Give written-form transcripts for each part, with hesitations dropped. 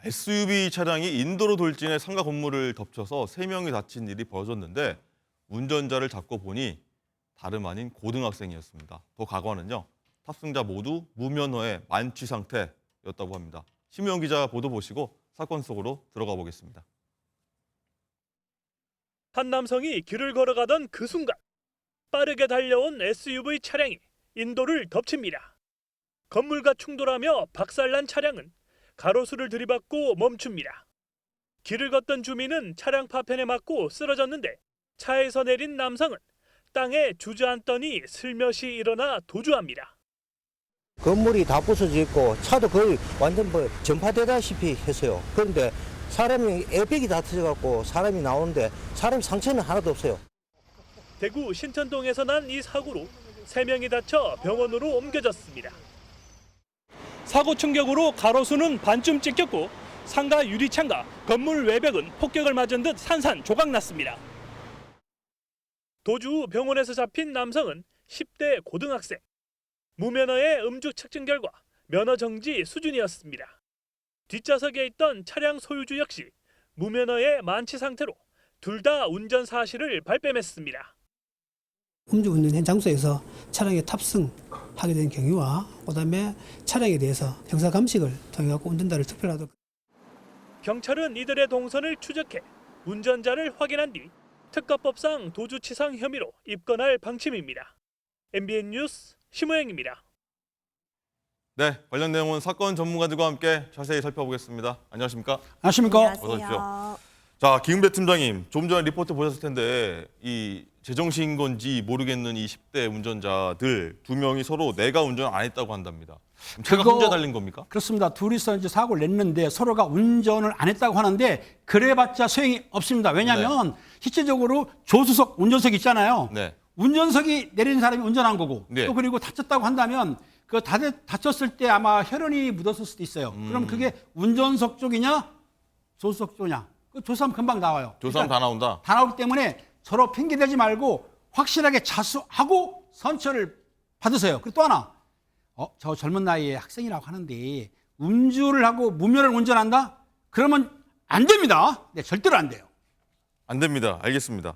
SUV 차량이 인도로 돌진해 상가 건물을 덮쳐서 3명이 다친 일이 벌어졌는데 운전자를 잡고 보니 다름 아닌 고등학생이었습니다. 더 과거는요. 탑승자 모두 무면허의 만취 상태였다고 합니다. 심우영 기자 보도 보시고 사건 속으로 들어가 보겠습니다. 한 남성이 길을 걸어가던 그 순간 빠르게 달려온 SUV 차량이 인도를 덮칩니다. 건물과 충돌하며 박살난 차량은 가로수를 들이받고 멈춥니다. 길을 걷던 주민은 차량 파편에 맞고 쓰러졌는데 차에서 내린 남성은 땅에 주저앉더니 슬며시 일어나 도주합니다. 건물이 다 부서져 있고 차도 거의 완전 전파되다시피 했어요. 그런데 사람이 에어백이 다 터져갖고 사람이 나오는데 사람 상처는 하나도 없어요. 대구 신천동에서 난 이 사고로 3명이 다쳐 병원으로 옮겨졌습니다. 사고 충격으로 가로수는 반쯤 찢겼고 상가 유리창과 건물 외벽은 폭격을 맞은 듯 산산조각 났습니다. 도주 후 병원에서 잡힌 남성은 10대 고등학생. 무면허의 음주 측정 결과 면허 정지 수준이었습니다. 뒷좌석에 있던 차량 소유주 역시 무면허의 만취 상태로 둘 다 운전 사실을 발뺌했습니다. 음주운전 현 장소에서 차량에 탑승하게 된 경위와 그다음에 차량에 대해서 형사 감식을 통해 갖고 운전자를 특별하도록. 경찰은 이들의 동선을 추적해 운전자를 확인한 뒤 특가법상 도주치상 혐의로 입건할 방침입니다. MBN 뉴스 심우영입니다. 네, 관련 내용은 사건 전문가들과 함께 자세히 살펴보겠습니다. 안녕하십니까? 안녕하십니까? 어서 오십시오. 자, 김은배 팀장님, 좀 전에 리포트 보셨을 텐데 이 제정신인 건지 모르겠는 이 10대 운전자들 2명이 서로 내가 운전 안 했다고 한답니다. 제가 혼자 달린 겁니까? 그렇습니다. 둘이서 이제 사고를 냈는데 서로가 운전을 안 했다고 하는데 그래봤자 소용이 없습니다. 왜냐하면 실제적으로 조수석, 운전석 있잖아요. 네. 운전석이 내린 사람이 운전한 거고 네. 또 그리고 다쳤다고 한다면 그 다쳤을 때 아마 혈흔이 묻었을 수도 있어요. 그럼 그게 운전석 쪽이냐 조수석 쪽이냐 그 조사하면 금방 나와요. 조사하면 다 나온다. 다 나오기 때문에 서로 핑계대지 말고 확실하게 자수하고 선처를 받으세요. 그리고 또 하나, 저 젊은 나이에 학생이라고 하는데 음주를 하고 무면허를 운전한다? 그러면 안 됩니다. 네, 절대로 안 돼요. 안 됩니다. 알겠습니다.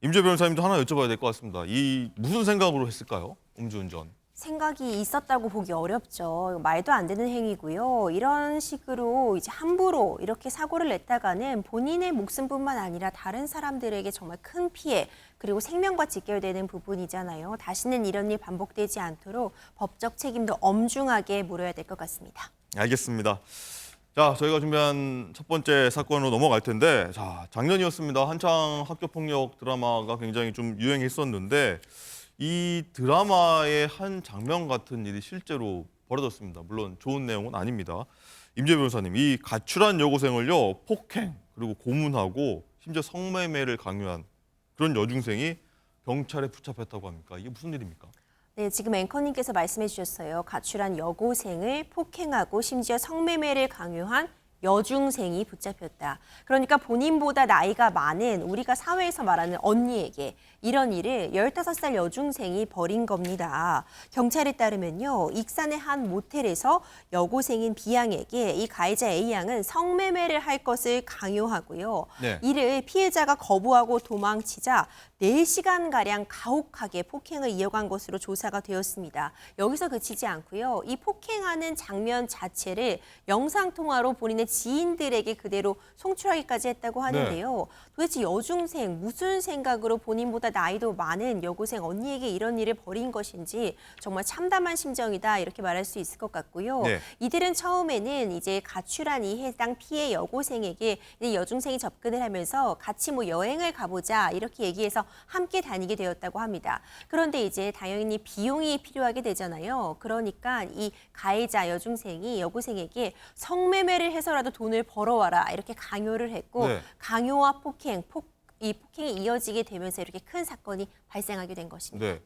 임재 변호사님도 하나 여쭤봐야 될 것 같습니다. 이 무슨 생각으로 했을까요? 음주운전. 생각이 있었다고 보기 어렵죠. 말도 안 되는 행위고요. 이런 식으로 이제 함부로 이렇게 사고를 냈다가는 본인의 목숨뿐만 아니라 다른 사람들에게 정말 큰 피해 그리고 생명과 직결되는 부분이잖아요. 다시는 이런 일 반복되지 않도록 법적 책임도 엄중하게 물어야 될 것 같습니다. 알겠습니다. 자, 저희가 준비한 첫 번째 사건으로 넘어갈 텐데, 자, 작년이었습니다. 한창 학교폭력 드라마가 굉장히 좀 유행했었는데 이 드라마의 한 장면 같은 일이 실제로 벌어졌습니다. 물론 좋은 내용은 아닙니다. 임재 변호사님, 이 가출한 여고생을요 폭행 그리고 고문하고 심지어 성매매를 강요한 그런 여중생이 경찰에 붙잡혔다고 합니까? 이게 무슨 일입니까? 네, 지금 앵커님께서 말씀해 주셨어요. 가출한 여고생을 폭행하고 심지어 성매매를 강요한 여중생이 붙잡혔다. 그러니까 본인보다 나이가 많은 우리가 사회에서 말하는 언니에게 이런 일을 15살 여중생이 벌인 겁니다. 경찰에 따르면요. 익산의 한 모텔에서 여고생인 B양에게 이 가해자 A양은 성매매를 할 것을 강요하고요. 네. 이를 피해자가 거부하고 도망치자 4시간가량 가혹하게 폭행을 이어간 것으로 조사가 되었습니다. 여기서 그치지 않고요. 이 폭행하는 장면 자체를 영상통화로 본인의 지인들에게 그대로 송출하기까지 했다고 하는데요. 도대체 여중생 무슨 생각으로 본인보다 나이도 많은 여고생 언니에게 이런 일을 벌인 것인지 정말 참담한 심정이다 이렇게 말할 수 있을 것 같고요. 네. 이들은 처음에는 이제 가출한 이 해당 피해 여고생에게 이 여중생이 접근을 하면서 같이 뭐 여행을 가보자 이렇게 얘기해서 함께 다니게 되었다고 합니다. 그런데 이제 당연히 비용이 필요하게 되잖아요. 그러니까 이 가해자 여중생이 여고생에게 성매매를 해서라도 돈을 벌어와라 이렇게 강요를 했고 네. 강요와 이 폭행이 이어지게 되면서 이렇게 큰 사건이 발생하게 된 것입니다. 네.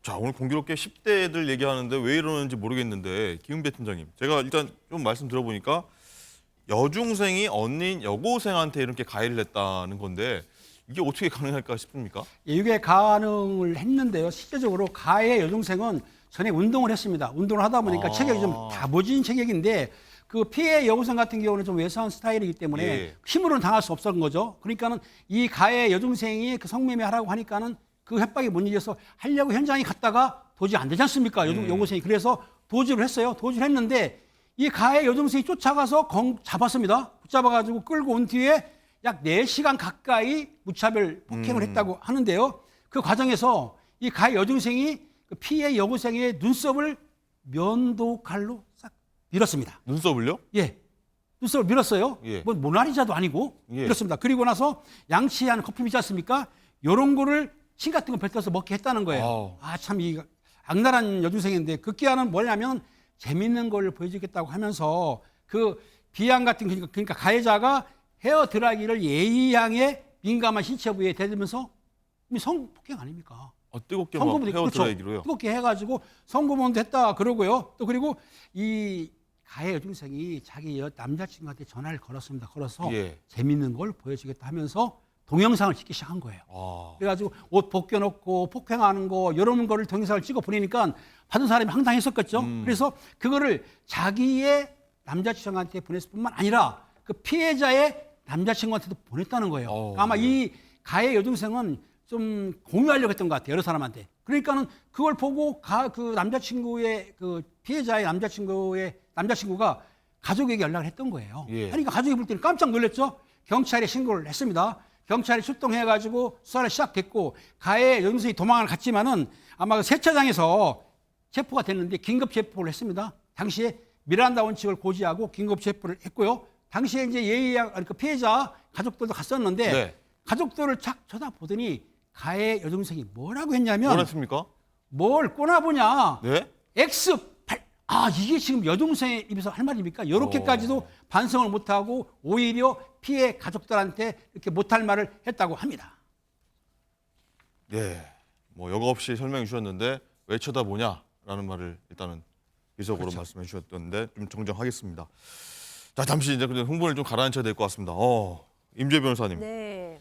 자, 오늘 공교롭게 10대들 얘기하는데 왜 이러는지 모르겠는데 김은배 팀장님, 제가 일단 좀 말씀 들어보니까 여중생이 언니인 여고생한테 이렇게 가해를 했다는 건데 이게 어떻게 가능할까 싶습니까? 이게 가능을 했는데요. 실제적으로 가해 여중생은 전에 운동을 했습니다. 운동을 하다 보니까 체격이 좀 다부진 체격인데 그 피해 여고생 같은 경우는 좀 외소한 스타일이기 때문에 예. 힘으로는 당할 수 없었던 거죠. 그러니까는 이 가해 여중생이 그 성매매 하라고 하니까는 그 협박이 못 이겨서 하려고 현장에 갔다가 도저히 안 되지 않습니까? 여고생이. 그래서 도주를 했어요. 도주를 했는데 이 가해 여중생이 쫓아가서 잡았습니다. 붙잡아가지고 끌고 온 뒤에 약 4시간 가까이 무차별 폭행을 했다고 하는데요. 그 과정에서 이 가해 여중생이 그 피해 여고생의 눈썹을 면도칼로 싹 밀었습니다. 눈썹을요? 예. 눈썹을 밀었어요. 예. 뭐 모나리자도 아니고 예. 밀었습니다. 그리고 나서 양치한 거품 있지 않습니까? 요런 거를 침 같은 거 뱉어서 먹게 했다는 거예요. 아우. 아, 참 이 악랄한 여중생인데 극기야는 뭐냐면 재밌는 걸 보여주겠다고 하면서 그 비양 같은 그러니까 가해자가 헤어 드라이기를 예의양의 민감한 신체 부위에 대들면서 성폭행 아닙니까? 뜨겁게 막 성고문 헤어 드라이기로요. 그렇죠. 뜨겁게 해가지고 성고문도 했다 그러고요. 또 그리고 이 가해 여중생이 자기 남자친구한테 전화를 걸었습니다. 걸어서 예. 재밌는 걸 보여주겠다 하면서 동영상을 찍기 시작한 거예요. 아. 그래가지고 옷 벗겨놓고 폭행하는 거 이런 거를 동영상을 찍어 보내니까 받은 사람이 황당했었겠죠. 그래서 그거를 자기의 남자친구한테 보냈을 뿐만 아니라 그 피해자의 남자친구한테도 보냈다는 거예요. 아마 이 가해 여중생은 좀 공유하려고 했던 것 같아요. 여러 사람한테. 그러니까는 그걸 보고 그 남자친구의 그 피해자의 남자친구가 가족에게 연락을 했던 거예요. 예. 그러니까 가족이 볼 때는 깜짝 놀랐죠. 경찰에 신고를 했습니다. 경찰이 출동해가지고 수사를 시작됐고 가해 여중생이 도망을 갔지만은 아마 그 세차장에서 체포가 됐는데 긴급 체포를 했습니다. 당시에 미란다 원칙을 고지하고 긴급 체포를 했고요. 당시에 이제 그 피해자 가족들도 갔었는데 네. 가족들을 착 쳐다보더니 가해 여중생이 뭐라고 했냐면 뭐랬습니까? 뭘 꼬나보냐. 네? X8. 아, 이게 지금 여중생의 입에서 할 말입니까? 이렇게까지도 반성을 못하고 오히려 피해 가족들한테 이렇게 못할 말을 했다고 합니다. 네. 뭐 여과 없이 설명해 주셨는데 왜 쳐다보냐라는 말을 일단은 비속어로 말씀해 주셨던데 좀 정정하겠습니다. 자, 잠시 이제 흥분을 좀 가라앉혀야 될 것 같습니다. 임재 변호사님. 네.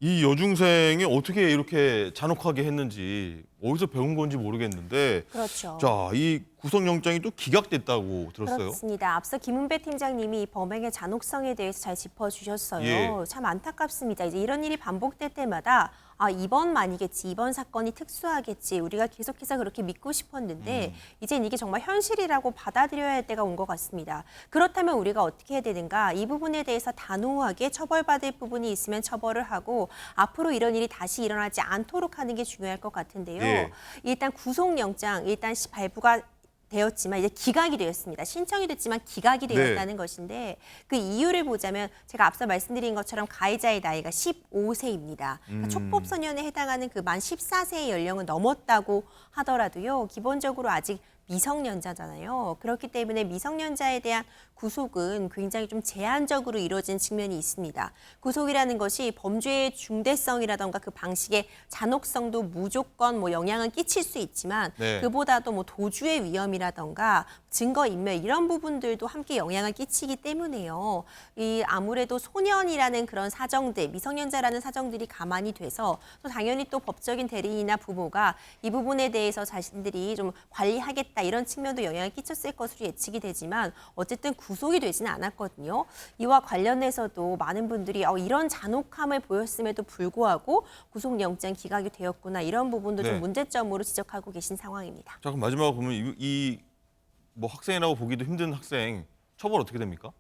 이 여중생이 어떻게 이렇게 잔혹하게 했는지 어디서 배운 건지 모르겠는데 그렇죠. 자, 이 구속영장이 또 기각됐다고 들었어요. 그렇습니다. 앞서 김은배 팀장님이 이 범행의 잔혹성에 대해서 잘 짚어주셨어요. 예. 참 안타깝습니다. 이제 이런 일이 반복될 때마다 이번만이겠지, 이번 사건이 특수하겠지, 우리가 계속해서 그렇게 믿고 싶었는데 이젠 이게 정말 현실이라고 받아들여야 할 때가 온 것 같습니다. 그렇다면 우리가 어떻게 해야 되는가? 이 부분에 대해서 단호하게 처벌받을 부분이 있으면 처벌을 하고 앞으로 이런 일이 다시 일어나지 않도록 하는 게 중요할 것 같은데요. 예. 일단 구속영장 일단 발부가 되었지만 이제 기각이 되었습니다. 신청이 됐지만 기각이 되었다는 것인데 그 이유를 보자면 제가 앞서 말씀드린 것처럼 가해자의 나이가 15세입니다. 그러니까 촉법소년에 해당하는 그 만 14세의 연령은 넘었다고 하더라도요. 기본적으로 아직 미성년자잖아요. 그렇기 때문에 미성년자에 대한 구속은 굉장히 좀 제한적으로 이루어진 측면이 있습니다. 구속이라는 것이 범죄의 중대성이라던가 그 방식의 잔혹성도 무조건 영향을 끼칠 수 있지만 네. 그보다도 도주의 위험이라던가 증거인멸 이런 부분들도 함께 영향을 끼치기 때문에요. 이 아무래도 소년이라는 그런 사정들, 미성년자라는 사정들이 가만히 돼서 또 당연히 또 법적인 대리인이나 부모가 이 부분에 대해서 자신들이 좀 관리하겠다 이런 측면도 영향을 끼쳤을 것으로 예측이 되지만 어쨌든 구속이 되지는 않았거든요. 이와 관련해서도 많은 분들이 이런 잔혹함을 보였음에도 불구하고 구속영장 기각이 되었구나 이런 부분도 네. 좀 문제점으로 지적하고 계신 상황입니다. 자, 그럼 마지막으로 보면 뭐 학생이라고 보기도 힘든 학생 처벌 어떻게 됩니까?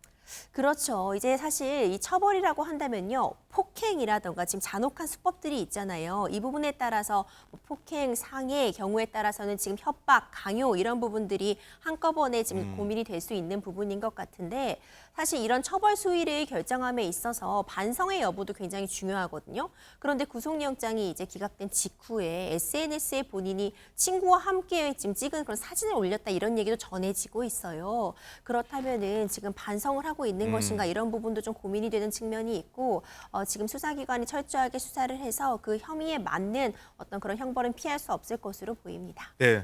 그렇죠. 이제 사실 이 처벌이라고 한다면요. 폭행이라던가 지금 잔혹한 수법들이 있잖아요. 이 부분에 따라서 폭행, 상해 경우에 따라서는 지금 협박, 강요 이런 부분들이 한꺼번에 지금 고민이 될 수 있는 부분인 것 같은데 사실 이런 처벌 수위를 결정함에 있어서 반성의 여부도 굉장히 중요하거든요. 그런데 구속영장이 이제 기각된 직후에 SNS에 본인이 친구와 함께 지금 찍은 그런 사진을 올렸다 이런 얘기도 전해지고 있어요. 그렇다면은 지금 반성을 하고 있는 것인가 이런 부분도 좀 고민이 되는 측면이 있고 지금 수사기관이 철저하게 수사를 해서 그 혐의에 맞는 어떤 그런 형벌은 피할 수 없을 것으로 보입니다. 네.